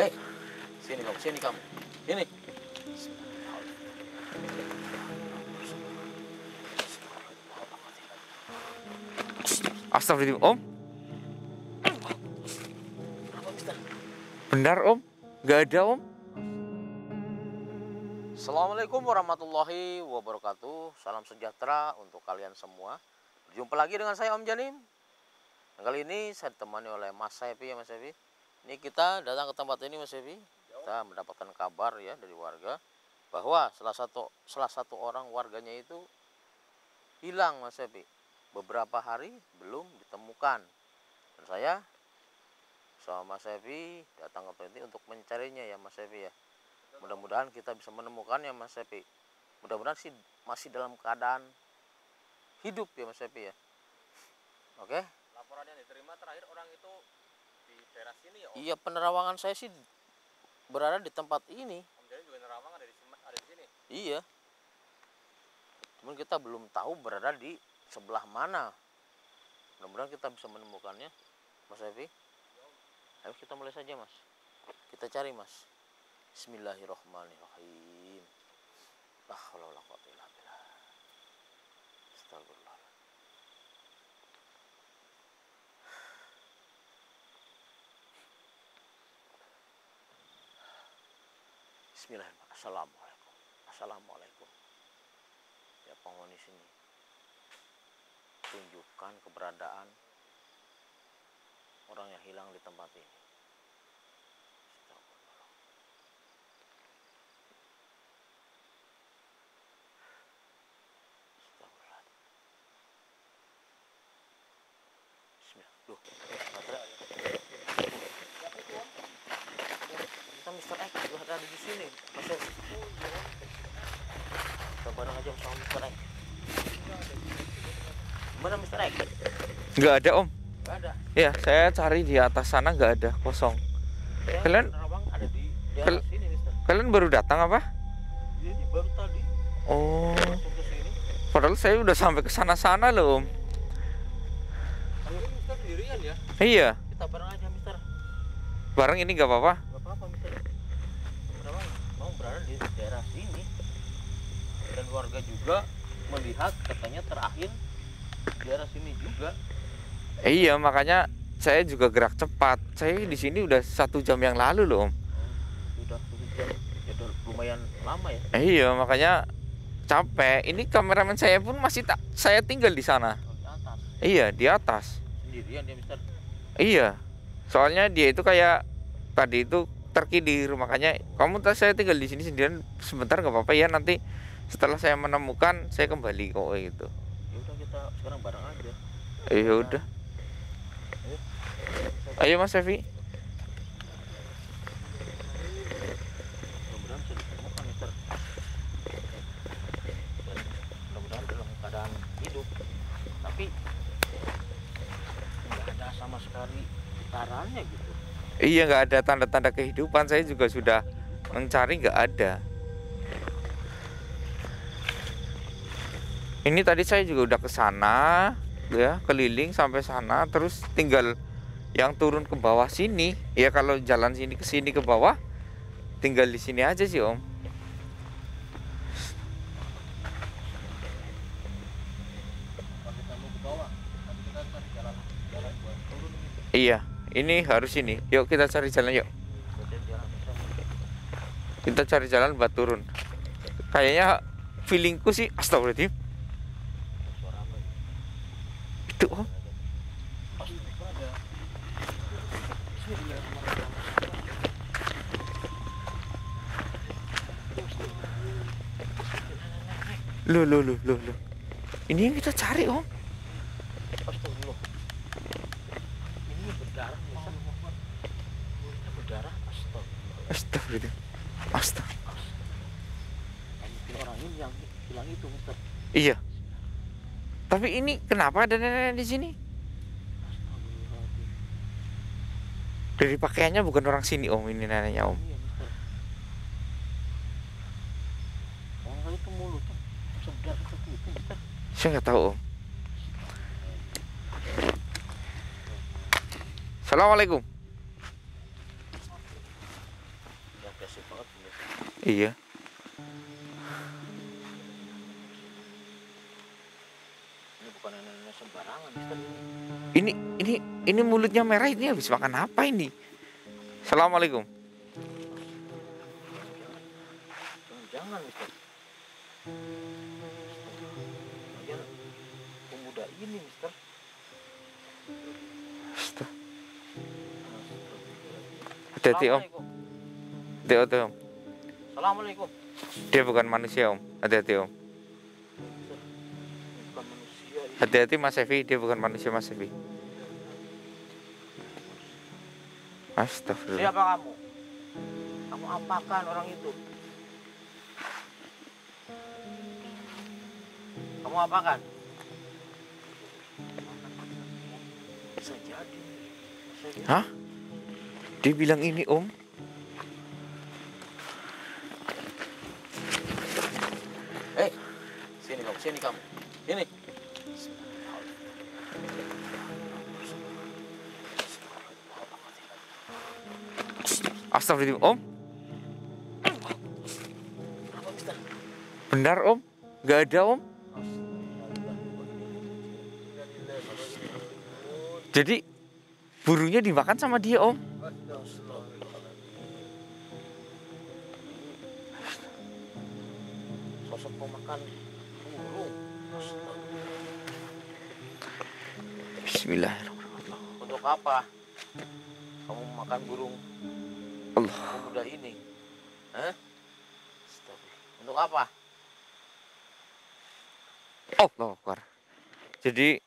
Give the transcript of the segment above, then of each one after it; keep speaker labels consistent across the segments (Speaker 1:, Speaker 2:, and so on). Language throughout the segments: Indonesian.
Speaker 1: Eh, sini kamu. Ini.
Speaker 2: Astagfirullahaladzim, Om.
Speaker 1: Apa, Mister?
Speaker 2: Benar, Om. Nggak ada, Om.
Speaker 1: Assalamualaikum warahmatullahi wabarakatuh. Salam sejahtera untuk kalian semua. Jumpa lagi dengan saya Om Janim. Dan kali ini saya ditemani oleh Mas Sepi ya Mas Sepi. Ini kita datang ke tempat ini Mas Sepi. Kita mendapatkan kabar ya dari warga bahwa salah satu orang warganya itu hilang Mas Sepi. Beberapa hari belum ditemukan. Dan saya sama Mas Sepi datang ke tempat ini untuk mencarinya ya Mas Sepi ya. Mudah-mudahan kita bisa menemukannya Mas Sepi. Mudah-mudahan sih masih dalam keadaan hidup ya Mas Sepi ya. Oke.
Speaker 3: Laporan yang diterima terakhir orang itu di daerah sini ya Om?
Speaker 1: Iya, penerawangan saya sih berada di tempat ini.
Speaker 3: Om jadi juga nerawang ada di sini?
Speaker 1: Iya. Cuman kita belum tahu berada di sebelah mana. Mudah-mudahan kita bisa menemukannya Mas Sepi. Ayo kita mulai saja Mas. Kita cari Mas. Bismillahirrahmanirrahim. La haula wala quwwata illa billah. Astagfirullah. Bismillahirrahmanirrahim. Assalamualaikum. Assalamualaikum. Ya penghuni sini. Tunjukkan keberadaan orang yang hilang di tempat ini. Duh, baterai. Kita Mr. X juga ada di sini. Masih. Kita bareng aja sama Mr. X. Mana Mr. X?
Speaker 2: Nggak ada, Om.
Speaker 1: Gak ada.
Speaker 2: Ya, saya cari di atas sana nggak ada, kosong. Kalian-
Speaker 1: Nerawang ada di daerah sini, Mister.
Speaker 2: Kalian baru datang apa?
Speaker 1: Ini baru tadi
Speaker 2: Oh,
Speaker 1: langsung ke sini.
Speaker 2: padahal saya udah sampai ke sana-sana loh, Om.
Speaker 1: Tapi Mister sendirian ya?
Speaker 2: Iya,
Speaker 1: Kita bareng aja, Mister.
Speaker 2: bareng ini nggak apa-apa.
Speaker 1: Gak apa-apa, Mister. Nerawang mau berada di daerah sini. Dan warga juga melihat katanya terakhir di daerah sini juga.
Speaker 2: Iya, makanya saya juga gerak cepat. Saya di sini udah 1 jam yang lalu loh, Om.
Speaker 1: Sudah 1 jam. Ya udah lumayan lama ya.
Speaker 2: Iya, makanya capek. Ini kameramen saya pun masih saya tinggal di sana.
Speaker 1: Di atas.
Speaker 2: Iya, di atas.
Speaker 1: Sendirian dia, Mister.
Speaker 2: Iya, soalnya dia itu kayak tadi itu terkilir, makanya saya tinggal di sini sendirian sebentar nggak apa-apa ya, nanti setelah saya menemukan saya kembali kok gitu.
Speaker 1: Ya udah kita sekarang bareng aja.
Speaker 2: Ya udah. Ayo Mas Sefi.
Speaker 1: Mudah-mudahan bisa ditemukan Mister. Dan mudah-mudahan dalam keadaan hidup. Tapi nggak ada sama sekali getarannya gitu.
Speaker 2: Iya, nggak ada tanda-tanda kehidupan. Saya juga sudah mencari, nggak ada. Ini tadi saya juga udah ke sana, ya keliling sampai sana, terus tinggal yang turun ke bawah sini. Ya kalau jalan sini ke sini ke bawah, tinggal di sini aja sih Om.
Speaker 1: Kalau kita mau ke bawah, tapi kita cari jalan buat turun gitu.
Speaker 2: Iya, ini harus ini. Yuk kita cari jalan yuk.
Speaker 1: Berarti jalan Mister.
Speaker 2: Kita cari jalan buat turun. Kayaknya feelingku sih, astagfirullahaladzim.
Speaker 1: Suara apa ya?
Speaker 2: Itu Om.
Speaker 1: Pasti ada. Bismillahirrahmanirrahim.
Speaker 2: Loh. Ini yang kita cari Om.
Speaker 1: Astagfirullah. Ini berdarah Mister. Ini berdarah. Astagfirullah.
Speaker 2: Astagfirullah.
Speaker 1: Mungkin orang ini yang hilang itu Mister.
Speaker 2: Iya. Tapi ini kenapa ada nenek di sini?
Speaker 1: Astagfirullahaladzim.
Speaker 2: Dari pakaiannya bukan orang sini Om, ini neneknya Om.
Speaker 1: Iya Mister. Orang itu mulutnya sedar seperti itu Mister.
Speaker 2: Saya nggak tahu Om. Assalamualaikum.
Speaker 1: banget pemirsa.
Speaker 2: Iya.
Speaker 1: Ini bukan nenek-nenek sembarangan, Mister.
Speaker 2: Ini mulutnya merah, ini habis makan apa ini? Assalamualaikum.
Speaker 1: Jangan, Mister. Jangan pemuda ini, Mister.
Speaker 2: Hati-hati om. Hati-hati om.
Speaker 1: Assalamualaikum.
Speaker 2: Dia bukan manusia om. Hati-hati om.
Speaker 1: Bukan manusia ini.
Speaker 2: Hati-hati Mas Evi, dia bukan manusia Mas Evi. Astagfirullah.
Speaker 1: Siapa kamu? Kamu apakan orang itu? Kamu apakan? Bisa jadi.
Speaker 2: Hah? Dia bilang ini om.
Speaker 1: Sini kamu, sini kamu. Sini.
Speaker 2: Astagfirullah om.
Speaker 1: Apa, Mister?
Speaker 2: Benar om. Gak ada om. Jadi burungnya dimakan sama dia om.
Speaker 1: Sosok pemakan burung.
Speaker 2: Bismillahirrahmanirrahim.
Speaker 1: Untuk apa kamu makan burung
Speaker 2: Allah.
Speaker 1: pemuda ini? Hah? Untuk apa?
Speaker 2: Allah Akbar. Jadi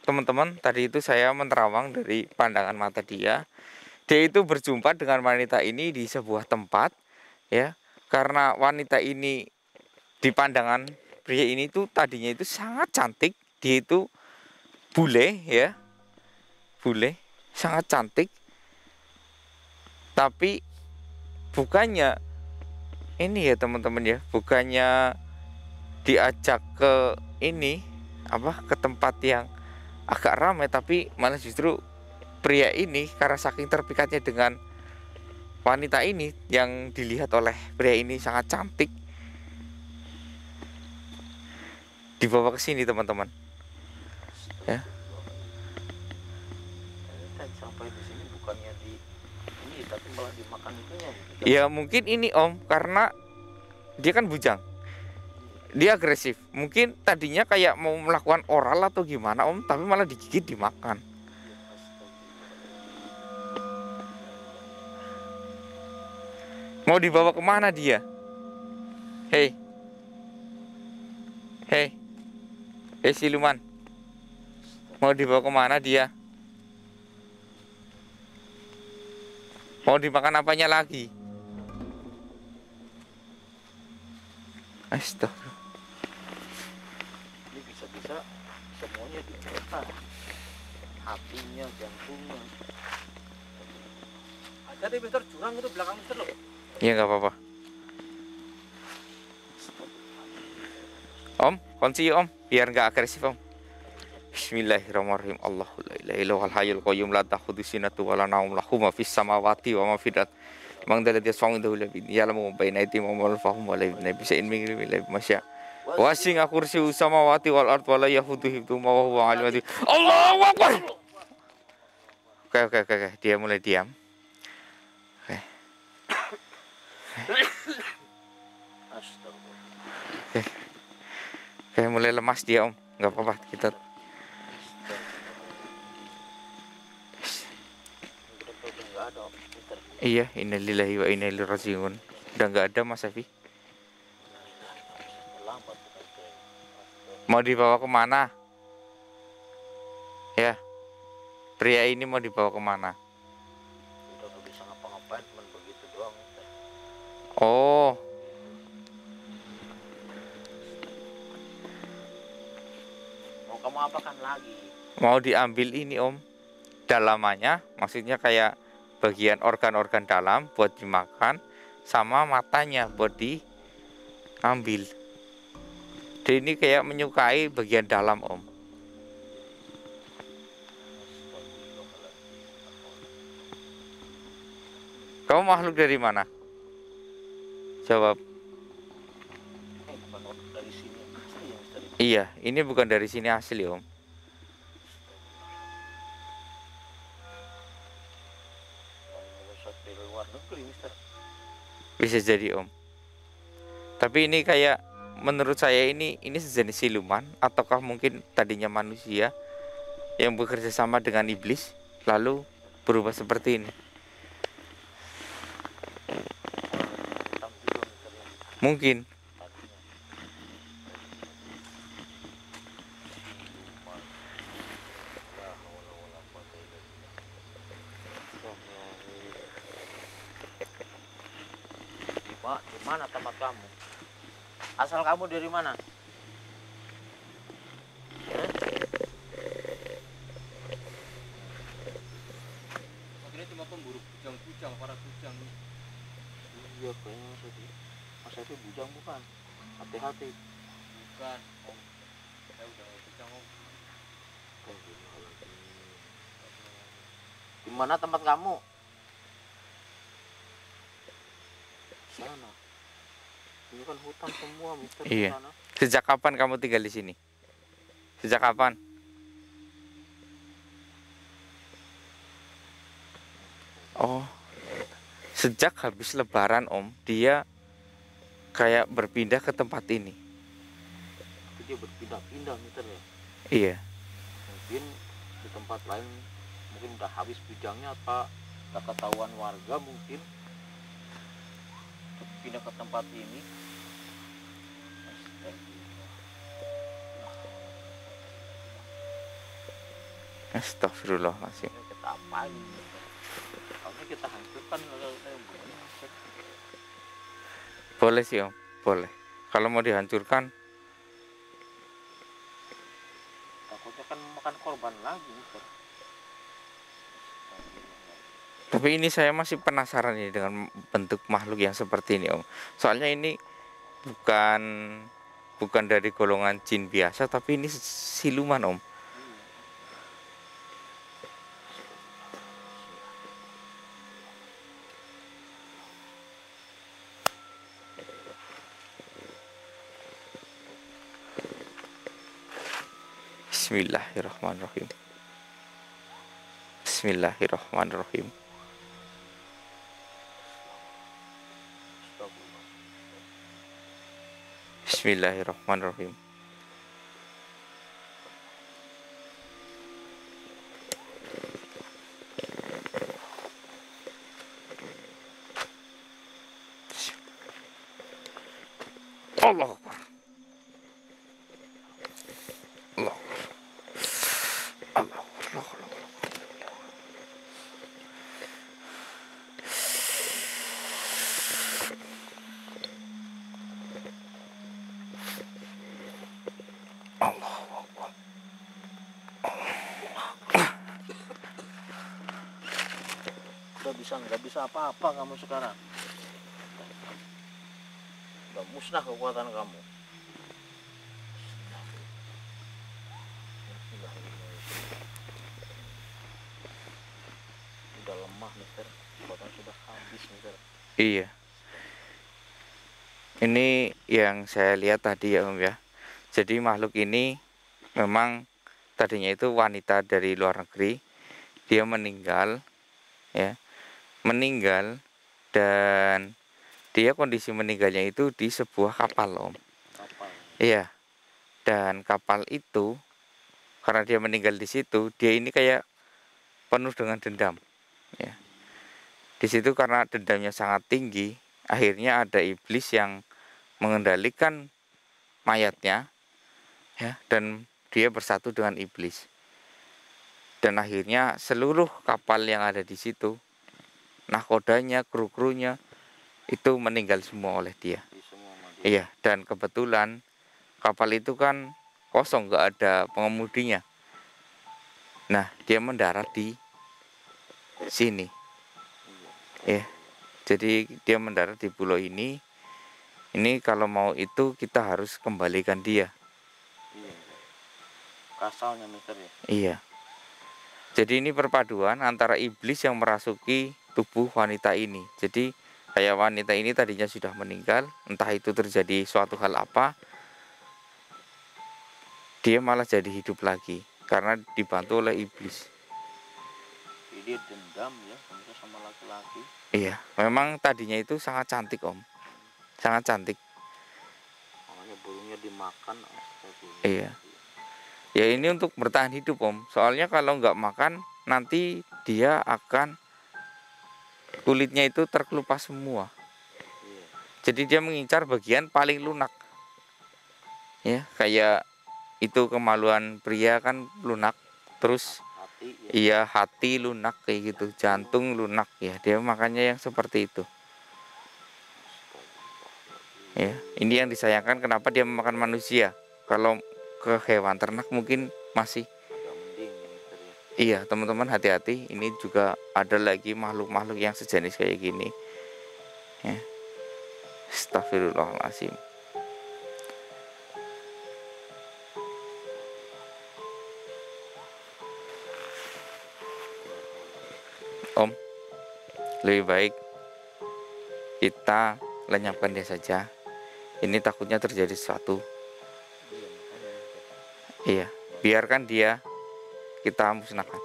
Speaker 2: teman-teman, tadi itu saya menerawang dari pandangan mata dia. Dia itu berjumpa dengan wanita ini di sebuah tempat, ya. Karena wanita ini di pandangan pria ini tuh tadinya itu sangat cantik. Dia itu bule, ya. Bule, sangat cantik. Tapi bukannya ini ya teman-teman ya, bukannya diajak ke ini apa, ke tempat yang agak ramai, tapi malah justru pria ini karena saking terpikatnya dengan wanita ini yang dilihat oleh pria ini sangat cantik, dibawa ke sini teman-teman. Ya.
Speaker 1: Sampai di sini bukannya di ini, tapi malah dimakan itunya.
Speaker 2: Ya mungkin ini om, karena dia kan bujang, dia agresif. Mungkin tadinya kayak mau melakukan oral atau gimana om, tapi malah digigit dimakan. Mau dibawa kemana dia? Hei, hei, hei siluman, mau dibawa kemana dia? Mau dimakan apanya lagi? Astagfirullah.
Speaker 1: Ini bisa-bisa semuanya dibakar, hatinya, jantungnya. Ada di Mister, jurang itu belakang Mister loh.
Speaker 2: Ya nggak apa-apa. Om, kunci om, biar nggak agresif om. Bismillahirrahmanirrahim. Allahu la ilaha illallahul hayyul qayyum la ta'khudhuhu sinatun wa la nawm lahu ma fis samawati wa ma fil ardh. Mang dalil yasfa'u lahu bi ya'lamu ma baina aydihim wa ma khalfahum wa la yuhituna bi shay'in min ilmihi masya. Wasi'a kursiyyuhu samawati wal ardh wa la yahuduhu hifdhuhuma wa huwa 'aliyyul 'azim. Allahu akbar. Oke, dia mulai diam. Oke.
Speaker 1: Astagfirullah.
Speaker 2: Oke, mulai lemas dia om. Nggak apa-apa kita.
Speaker 1: Nggak ada, Mister.
Speaker 2: Iya, innalillahi wa inna ilaihi raji'un. Udah nggak ada Mas Afi.
Speaker 1: Lambat.
Speaker 2: Mau dibawa kemana? Ya, pria ini mau dibawa kemana?
Speaker 1: Udah nggak bisa ngapa-ngapain, cuma begitu doang, Mister.
Speaker 2: Oh,
Speaker 1: Mau kamu apakan lagi?
Speaker 2: mau diambil ini om. Dalamannya, maksudnya kayak bagian organ-organ dalam buat dimakan, sama matanya buat diambil. Dia ini kayak menyukai bagian dalam om. Kamu makhluk dari mana? Jawab.
Speaker 1: Bukan dari sini asli ya Mister.
Speaker 2: Iya, ini bukan dari sini asli Om.
Speaker 1: Dari luar negeri Mister.
Speaker 2: Bisa jadi Om. Tapi ini kayak menurut saya ini sejenis siluman ataukah mungkin tadinya manusia yang bekerja sama dengan iblis lalu berubah seperti ini.
Speaker 1: Hitam juga Mister ya.
Speaker 2: Mungkin.
Speaker 1: Tadinya. Siluman. La haula wala quwata illa billah. Di mana tempat kamu? Asal kamu dari mana?
Speaker 3: Akhirnya cuma pemburu bujang-bujang, para bujang.
Speaker 1: Iya kayaknya Mas Evi bujang bukan? Hati-hati.
Speaker 3: Bukan, Om. Saya udah bujang, Om.
Speaker 1: Di mana tempat kamu? Sana. Ini kan hutan semua, Mister.
Speaker 2: Iya.
Speaker 1: Sana.
Speaker 2: Sejak kapan kamu tinggal di sini? Sejak kapan? Oh, sejak habis Lebaran Om, dia kayak berpindah ke tempat ini.
Speaker 1: Tapi dia berpindah-pindah, Mister ya.
Speaker 2: Iya.
Speaker 1: Mungkin di tempat lain mungkin udah habis bujangnya apa udah ketahuan warga mungkin pindah ke tempat ini.
Speaker 2: Astagfirullahaladzim.
Speaker 1: Ini kita apain? Kalau kita hancurkan kalau saya begini.
Speaker 2: Boleh sih Om, boleh. Kalau mau dihancurkan,
Speaker 1: Takutnya kan makan korban lagi, Mister.
Speaker 2: tapi ini saya masih penasaran ini dengan bentuk makhluk yang seperti ini Om. Soalnya ini bukan bukan dari golongan jin biasa, tapi ini siluman Om. Bismillahirrahmanirrahim. Bismillahirrahmanirrahim. Bismillahirrahmanirrahim. Allah Akbar. Allah Akbar. Allah Akbar. Allah Akbar. Allah Akbar.
Speaker 1: Nggak bisa apa-apa kamu sekarang. Udah musnah kekuatan kamu. Udah lemah, Mister. Kekuatan sudah habis, Mister.
Speaker 2: Iya. Ini yang saya lihat tadi ya Om ya. Jadi makhluk ini memang tadinya itu wanita dari luar negeri. Dia meninggal ya. Meninggal dan dia kondisi meninggalnya itu di sebuah kapal Om.
Speaker 1: Kapal.
Speaker 2: Iya. Dan kapal itu karena dia meninggal di situ, dia ini kayak penuh dengan dendam ya. Di situ karena dendamnya sangat tinggi, akhirnya ada iblis yang mengendalikan mayatnya ya, dan dia bersatu dengan iblis. Dan akhirnya seluruh kapal yang ada di situ, nahkodanya, kru-krunya itu meninggal semua oleh dia.
Speaker 1: Di semua sama dia.
Speaker 2: Iya, dan kebetulan kapal itu kan kosong, nggak ada pengemudinya. Nah, dia mendarat di sini. Ya, jadi dia mendarat di pulau ini. Ini kalau mau itu kita harus kembalikan dia.
Speaker 1: Iya. Kasalnya, Mister ya.
Speaker 2: Iya. Jadi ini perpaduan antara iblis yang merasuki tubuh wanita ini. Jadi Kayak wanita ini tadinya sudah meninggal, entah itu terjadi suatu hal apa, dia malah jadi hidup lagi karena dibantu oleh iblis.
Speaker 1: Jadi dia dendam ya sama laki-laki.
Speaker 2: Iya, memang tadinya itu sangat cantik Om, sangat cantik.
Speaker 1: Makanya burungnya dimakan.
Speaker 2: Iya. Ya ini untuk bertahan hidup Om. Soalnya kalau nggak makan nanti dia akan kulitnya itu terkelupas semua.
Speaker 1: Iya.
Speaker 2: Jadi dia mengincar bagian paling lunak. Ya, kayak itu kemaluan pria kan lunak. Terus
Speaker 1: Hati ya.
Speaker 2: iya hati lunak kayak gitu, jantung lunak ya. Dia makanya yang seperti itu. Ya, ini yang disayangkan kenapa dia memakan manusia. Kalau ke hewan ternak mungkin masih.
Speaker 1: Agak mending ini ya.
Speaker 2: Iya teman-teman hati-hati, ini juga ada lagi makhluk-makhluk yang sejenis kayak gini ya. Astagfirullahaladzim. Om, lebih baik kita lenyapkan dia saja. Ini takutnya terjadi sesuatu. Iya, biarkan dia, kita musnahkan.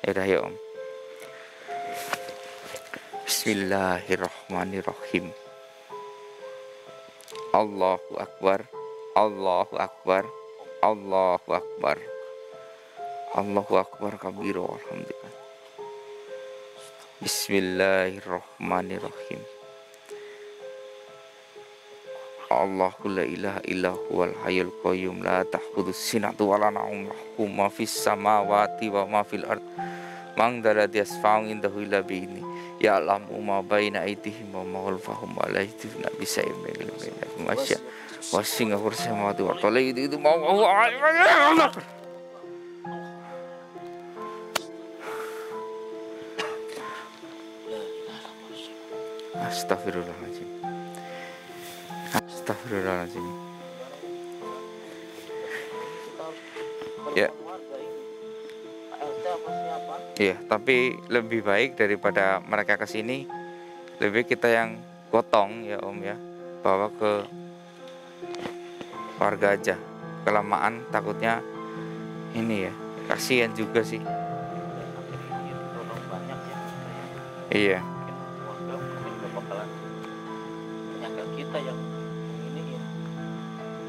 Speaker 2: Yaudah ya Om. Bismillahirrahmanirrahim. Allahu Akbar, Allahu Akbar, Allahu Akbar, Allahu Akbar kabiru alhamdulillah. Bismillahirrahmanirrahim. Allahu la ilaha illa huwal hayyul qayyum la ta'khudhuhu sinatun wa la nawm lahu ma fis samawati wa ma fil ard man dzalladzi yashfa'u indahu illa bi'izni ya'lamu ma baina aydihim wa ma khalfahum wa la yuhituna bi shay'in min ilmihi masya wasi'a samawati wa ta'ala itu mau Astagfirullahaladzim. Astagfirullahaladzim. Ya. Iya, tapi lebih baik daripada mereka kesini, lebih baik kita yang gotong ya Om ya, bawa ke warga aja. Kelamaan takutnya ini ya, kasihan juga sih. Iya.
Speaker 1: Kita yang ini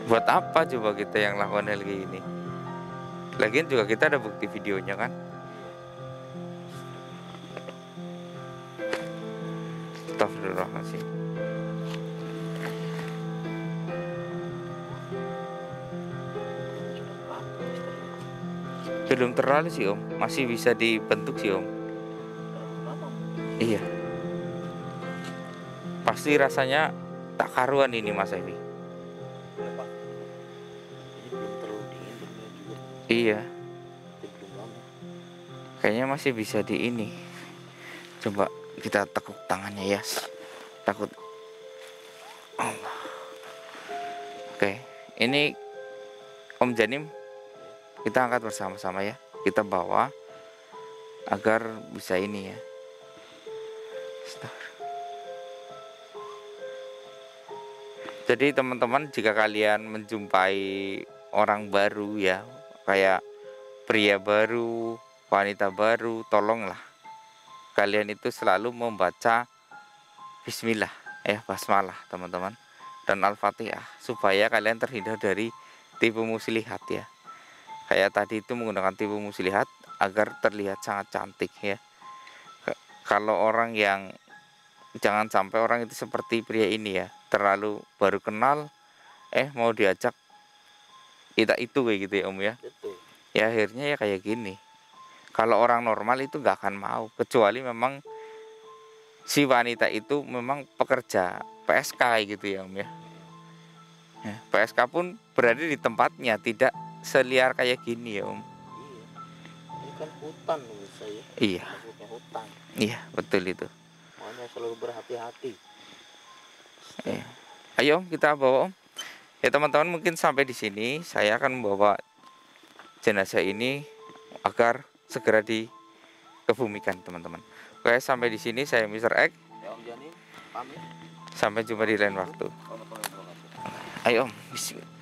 Speaker 2: Buat apa coba kita yang lakukan hal kayak gini? Lagian juga kita ada bukti videonya kan. Astagfirullahaladzim. Belum terlalu sih Om, masih bisa dibentuk sih Om. Iya. Pasti rasanya tak karuan ini Mas Evi.
Speaker 1: ini belum terlalu dingin juga.
Speaker 2: Iya.
Speaker 1: Belum lama.
Speaker 2: Kayaknya masih bisa di ini. Coba kita tekuk tangannya ya. Takut. Allah. Oke, ini Om Janim kita angkat bersama-sama ya. Kita bawa agar bisa ini ya. Jadi teman-teman jika kalian menjumpai orang baru ya, kayak pria baru, wanita baru, tolonglah kalian itu selalu membaca Bismillah ya, basmalah teman-teman, dan Al-Fatihah supaya kalian terhindar dari tipu muslihat ya. Kayak tadi itu menggunakan tipu muslihat agar terlihat sangat cantik ya. Kalau orang yang jangan sampai orang itu seperti pria ini ya, terlalu baru kenal mau diajak kita itu kayak gitu ya Om ya.
Speaker 1: Betul.
Speaker 2: Ya akhirnya ya kayak gini. Kalau orang normal itu nggak akan mau, kecuali memang si wanita itu memang pekerja PSK gitu ya Om ya. PSK pun berada di tempatnya, tidak seliar kayak gini ya Om.
Speaker 1: Iya. Ini kan hutan menurut saya.
Speaker 2: Iya.
Speaker 1: Maksudnya hutan.
Speaker 2: Iya betul itu.
Speaker 1: Makanya selalu berhati-hati.
Speaker 2: Iya. Ayo Om, kita bawa Om. Ya teman-teman, mungkin sampai di sini saya akan membawa jenazah ini agar segera dikebumikan teman-teman. Oke, sampai di sini saya Mr. X.
Speaker 1: Ya Om Janim. Pamit.
Speaker 2: Sampai jumpa di lain waktu.
Speaker 1: Warahmatullahi wabarakatuh.
Speaker 2: Ayo Om, bismillah.